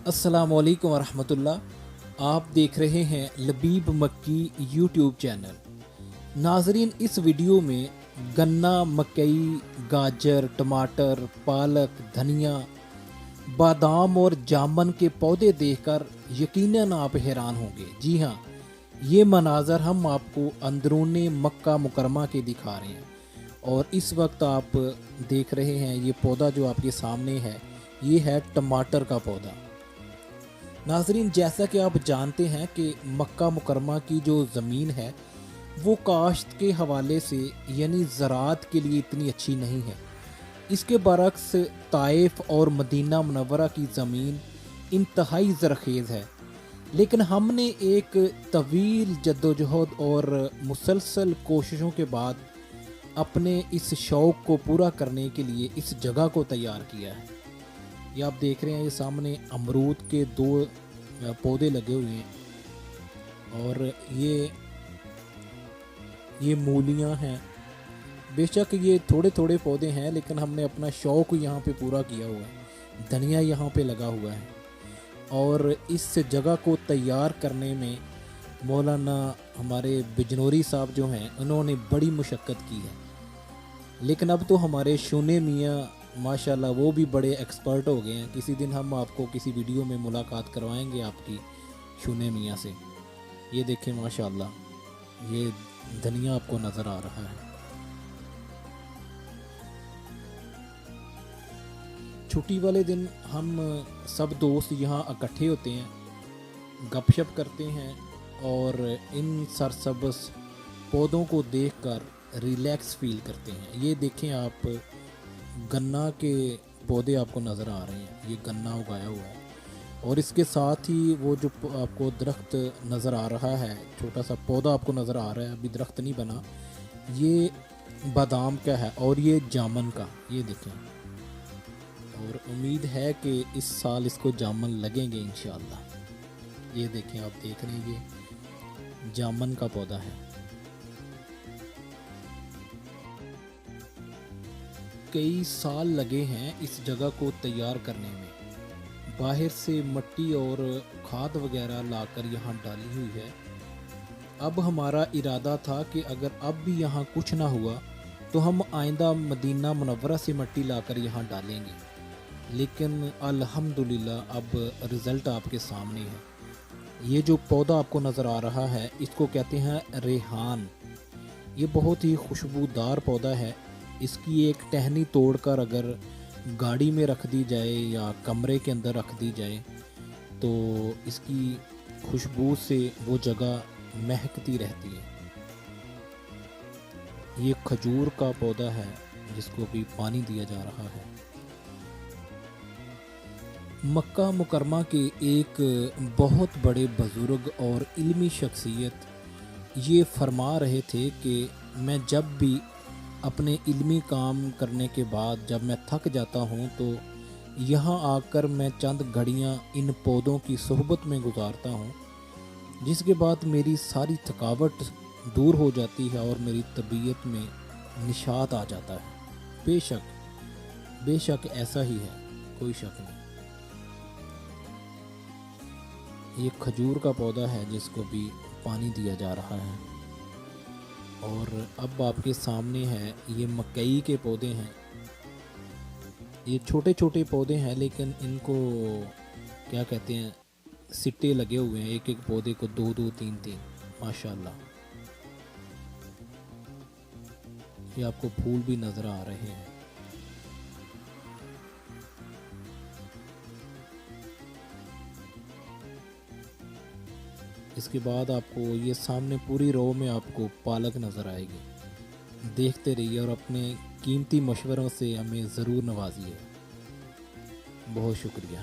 अस्सलामु अलैकुम वरहमतुल्लाह। आप देख रहे हैं लबीब मक्की यूट्यूब चैनल। नाजरीन, इस वीडियो में गन्ना, मकई, गाजर, टमाटर, पालक, धनिया, बादाम और जामन के पौधे देखकर यकीनन आप हैरान होंगे। जी हाँ, ये मनाज़र हम आपको अंदरूनी मक्का मुकरमा के दिखा रहे हैं। और इस वक्त आप देख रहे हैं ये पौधा जो आपके सामने है, ये है टमाटर का पौधा। नाजरीन, जैसा कि आप जानते हैं कि मक्का मुकरमा की जो ज़मीन है वो काश्त के हवाले से यानी ज़राअत के लिए इतनी अच्छी नहीं है। इसके बरक्स ताइफ और मदीना मुनव्वरा की ज़मीन इंतहाई ज़रख़ेज़ है। लेकिन हमने एक तवील जद्दोजहद और मुसलसल कोशिशों के बाद अपने इस शौक़ को पूरा करने के लिए इस जगह को तैयार किया है। ये आप देख रहे हैं, ये सामने अमरूद के 2 पौधे लगे हुए हैं और ये मूलियां हैं। बेशक ये थोड़े थोड़े पौधे हैं, लेकिन हमने अपना शौक़ यहाँ पे पूरा किया हुआ है। धनिया यहाँ पे लगा हुआ है और इस जगह को तैयार करने में मौलाना हमारे बिजनौरी साहब जो हैं, उन्होंने बड़ी मुशक्क़त की है। लेकिन अब तो हमारे शूने मियाँ माशाल्लाह वो भी बड़े एक्सपर्ट हो गए हैं। किसी दिन हम आपको किसी वीडियो में मुलाकात करवाएंगे आपकी शूने मियाँ से। ये देखें माशाल्लाह, ये धनिया आपको नज़र आ रहा है। छुट्टी वाले दिन हम सब दोस्त यहाँ इकट्ठे होते हैं, गपशप करते हैं और इन सरसब्ज़ पौधों को देखकर रिलैक्स फील करते हैं। ये देखें आप, गन्ना के पौधे आपको नज़र आ रहे हैं, ये गन्ना उगाया हुआ है। और इसके साथ ही वो जो आपको दरख्त नज़र आ रहा है, छोटा सा पौधा आपको नज़र आ रहा है, अभी दरख्त नहीं बना, ये बादाम का है और ये जामन का। ये देखें, और उम्मीद है कि इस साल इसको जामन लगेंगे इंशाअल्लाह। ये देखें, आप देख रहे हैं, ये जामन का पौधा है। कई साल लगे हैं इस जगह को तैयार करने में। बाहर से मिट्टी और खाद वगैरह लाकर यहाँ डाली हुई है। अब हमारा इरादा था कि अगर अब भी यहाँ कुछ ना हुआ तो हम आइंदा मदीना मुनव्वरा से मिट्टी लाकर यहाँ डालेंगे। लेकिन अल्हम्दुलिल्लाह अब रिज़ल्ट आपके सामने है। ये जो पौधा आपको नज़र आ रहा है, इसको कहते हैं रेहान। ये बहुत ही खुशबूदार पौधा है। इसकी एक टहनी तोड़कर अगर गाड़ी में रख दी जाए या कमरे के अंदर रख दी जाए तो इसकी खुशबू से वो जगह महकती रहती है। ये खजूर का पौधा है जिसको भी पानी दिया जा रहा है। मक्का मुकरमा के एक बहुत बड़े बुज़ुर्ग और इल्मी शख्सियत ये फरमा रहे थे कि मैं जब भी अपने इल्मी काम करने के बाद जब मैं थक जाता हूँ तो यहाँ आकर मैं चंद घड़ियाँ इन पौधों की सोहबत में गुजारता हूँ, जिसके बाद मेरी सारी थकावट दूर हो जाती है और मेरी तबीयत में निशात आ जाता है। बेशक ऐसा ही है, कोई शक नहीं। ये खजूर का पौधा है जिसको भी पानी दिया जा रहा है। और अब आपके सामने है ये मकई के पौधे हैं। ये छोटे छोटे पौधे हैं, लेकिन इनको क्या कहते हैं, सिट्टे लगे हुए हैं। एक एक पौधे को 2-2 3-3 माशाल्लाह। ये आपको फूल भी नज़र आ रहे हैं। इसके बाद आपको ये सामने पूरी रो में आपको पालक नज़र आएगी। देखते रहिए और अपने कीमती मशवरों से हमें ज़रूर नवाजिए। बहुत शुक्रिया।